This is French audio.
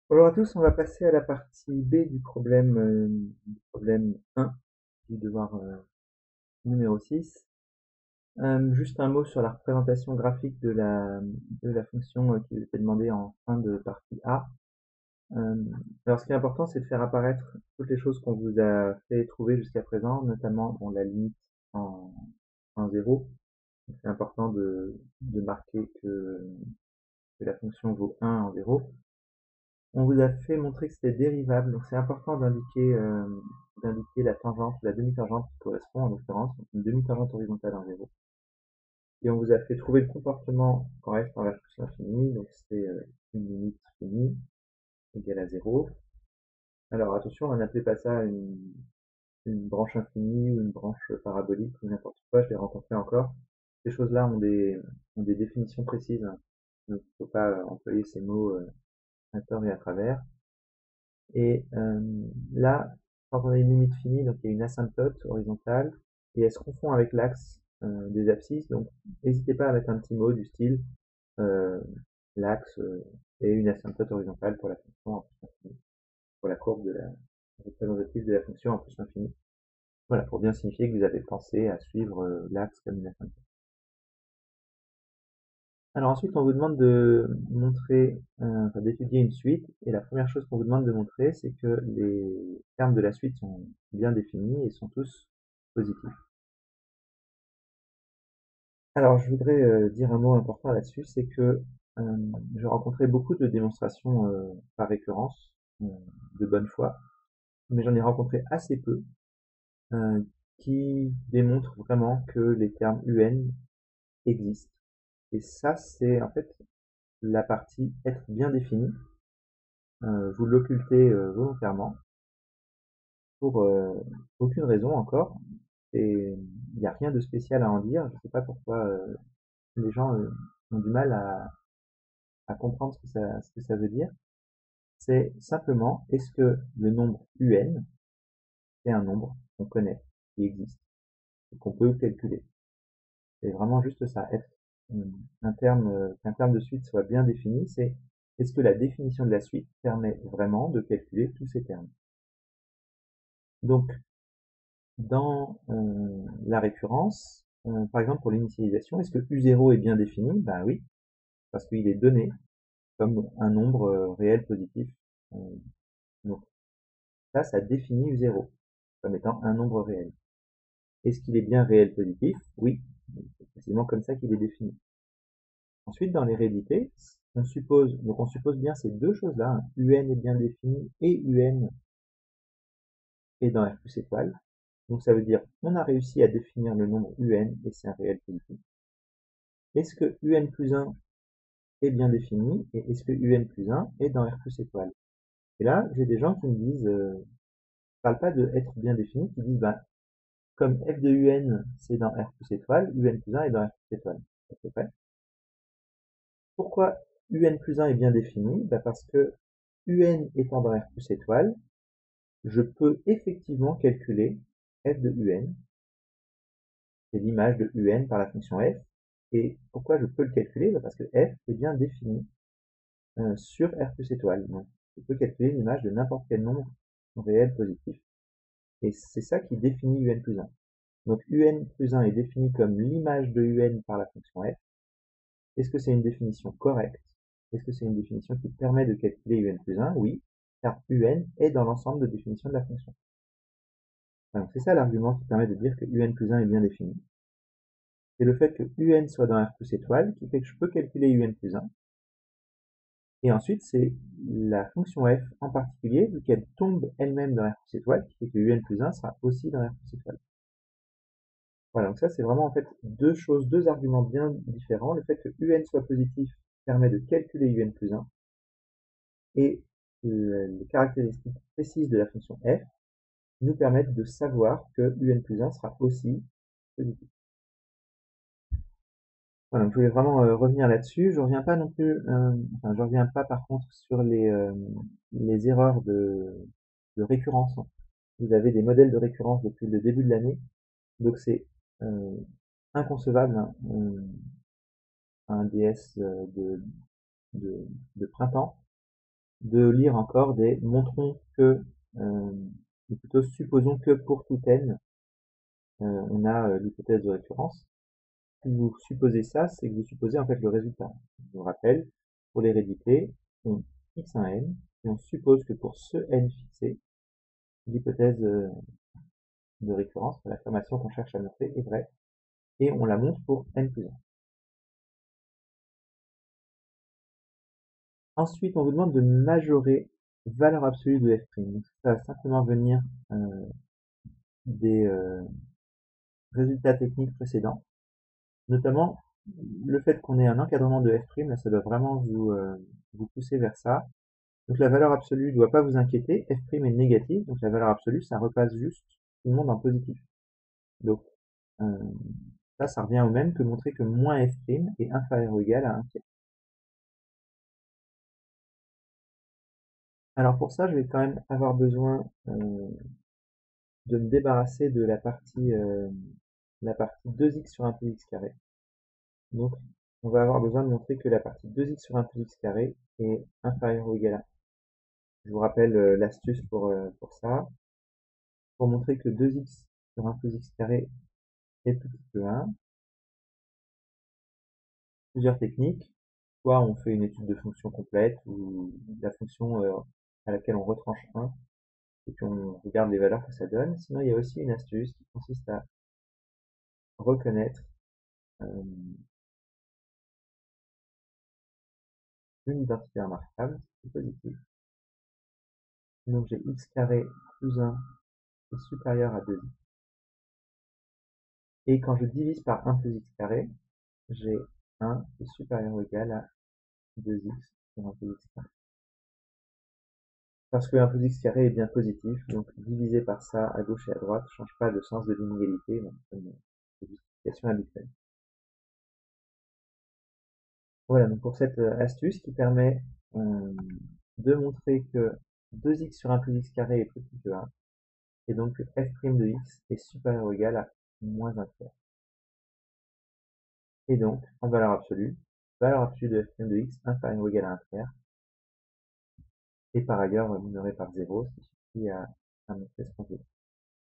Bonjour à tous, on va passer à la partie B du problème 1 du devoir numéro 6. Juste un mot sur la représentation graphique de la fonction qui vous était demandée en fin de partie A. Euh, alors ce qui est important, c'est de faire apparaître toutes les choses qu'on vous a fait trouver jusqu'à présent, notamment bon, la limite en, en 0. C'est important de marquer que la fonction vaut 1 en 0. On vous a fait montrer que c'était dérivable, donc c'est important d'indiquer la tangente, la demi-tangente qui correspond en l'occurrence, donc une demi-tangente horizontale en 0. Et on vous a fait trouver le comportement quand f tend vers plus l'infini, donc c'est une limite finie égale à 0. Alors attention, n'appelez pas ça une branche infinie ou une branche parabolique ou n'importe quoi, je l'ai rencontré encore. Ces choses-là ont des définitions précises, hein. Donc il ne faut pas employer ces mots à tort et à travers. Et là, quand on a une limite finie, donc il y a une asymptote horizontale, et elle se confond avec l'axe des abscisses, donc n'hésitez pas à mettre un petit mot du style euh, l'axe et une asymptote horizontale pour la fonction en plus infini, pour la courbe représentative de la fonction en plus infini. Voilà, pour bien signifier que vous avez pensé à suivre l'axe comme une asymptote. Alors ensuite, on vous demande de montrer, enfin, d'étudier une suite, et la première chose qu'on vous demande de montrer, c'est que les termes de la suite sont bien définis et sont tous positifs. Alors je voudrais dire un mot important là-dessus, c'est que j'ai rencontré beaucoup de démonstrations par récurrence, de bonne foi, mais j'en ai rencontré assez peu euh, qui démontrent vraiment que les termes UN existent. Et ça, c'est en fait la partie être bien défini. Vous l'occultez volontairement pour aucune raison encore. Et il n'y a rien de spécial à en dire. Je ne sais pas pourquoi les gens ont du mal à comprendre ce que ça veut dire. C'est simplement, est-ce que le nombre UN est un nombre qu'on connaît, qui existe, et qu'on peut calculer? C'est vraiment juste ça. Être qu'un terme de suite soit bien défini, c'est est-ce que la définition de la suite permet vraiment de calculer tous ces termes? Donc, dans la récurrence, par exemple pour l'initialisation, est-ce que U0 est bien défini? Ben oui, parce qu'il est donné comme un nombre réel positif. Euh, donc ça définit U0 comme étant un nombre réel. Est-ce qu'il est bien réel positif? Oui, c'est précisément comme ça qu'il est défini. Ensuite, dans l'hérédité, on suppose bien ces deux choses-là, hein, UN est bien défini et UN est dans R plus étoile. Donc ça veut dire on a réussi à définir le nombre UN et c'est un réel positif. Est-ce que UN plus 1 est bien défini et est-ce que UN plus 1 est dans R plus étoile? Et là, j'ai des gens qui me disent, parlent pas de être bien défini, qui disent, bah, comme f de UN c'est dans R plus étoile, UN plus 1 est dans R plus étoile. À peu près. Pourquoi UN plus 1 est bien défini? Bah parce que UN étant dans R plus étoile, je peux effectivement calculer f de UN, c'est l'image de UN par la fonction f. Et pourquoi je peux le calculer? Bah parce que f est bien défini sur R plus étoile. Donc, je peux calculer l'image de n'importe quel nombre réel positif. Et c'est ça qui définit UN plus 1. Donc UN plus 1 est défini comme l'image de UN par la fonction f. Est-ce que c'est une définition correcte? Est-ce que c'est une définition qui permet de calculer UN plus 1? Oui, car UN est dans l'ensemble de définition de la fonction. Alors c'est ça l'argument qui permet de dire que UN plus 1 est bien défini. C'est le fait que UN soit dans R plus étoile qui fait que je peux calculer UN plus 1. Et ensuite, c'est la fonction f en particulier, vu qu'elle tombe elle-même dans R plus étoile, qui fait que UN plus 1 sera aussi dans R plus étoile. Voilà, donc ça c'est vraiment en fait deux choses, deux arguments bien différents. Le fait que UN soit positif permet de calculer UN plus 1, et les caractéristiques précises de la fonction f nous permettent de savoir que UN plus 1 sera aussi positif. Voilà, donc je voulais vraiment revenir là-dessus. Je reviens pas non plus, enfin je reviens pas par contre sur les erreurs de récurrence. Vous avez des modèles de récurrence depuis le début de l'année, donc c'est euh, inconcevable, hein, un DS de, de printemps de lire encore des montrons que, ou plutôt supposons que pour tout n, on a l'hypothèse de récurrence. Si vous supposez ça, c'est que vous supposez en fait le résultat. Je vous rappelle, pour l'hérédité, on fixe un n et on suppose que pour ce n fixé, l'hypothèse de récurrence, l'affirmation qu'on cherche à montrer, est vraie, et on la montre pour n plus 1. Ensuite, on vous demande de majorer valeur absolue de f'. Donc, ça va simplement venir des résultats techniques précédents, notamment le fait qu'on ait un encadrement de f', là, ça doit vraiment vous pousser vers ça. Donc la valeur absolue ne doit pas vous inquiéter, f' est négative, donc la valeur absolue, ça repasse juste tout le monde en positif. Donc ça revient au même que montrer que moins f' est inférieur ou égal à 1 tiers. Alors pour ça, je vais quand même avoir besoin de me débarrasser de la partie 2x sur 1 plus x carré. Donc on va avoir besoin de montrer que la partie 2x sur 1 plus x carré est inférieure ou égale à 1. Je vous rappelle l'astuce pour ça. Pour montrer que 2x sur 1 plus x carré est plus petit que 1, plusieurs techniques. Soit on fait une étude de fonction complète, ou la fonction à laquelle on retranche 1, et puis on regarde les valeurs que ça donne. Sinon, il y a aussi une astuce qui consiste à reconnaître une identité remarquable, c'est positif. Donc j'ai x carré plus 1 est supérieur à 2x. Et quand je divise par 1 plus x carré, j'ai 1 qui est supérieur ou égal à 2x sur 1 plus x carré. Parce que 1 plus x carré est bien positif, donc diviser par ça à gauche et à droite ne change pas le sens de l'inégalité, donc c'est une justification habituelle. Voilà, donc pour cette astuce qui permet de montrer que 2x sur 1 plus x carré est plus petit que 1, et donc que f' de x est supérieur ou égal à moins 1 tiers. Et donc, en valeur absolue de f' de x inférieur ou égal à 1 tiers, et par ailleurs minoré par 0, ce qui suffit à montrer ce qu'on veut.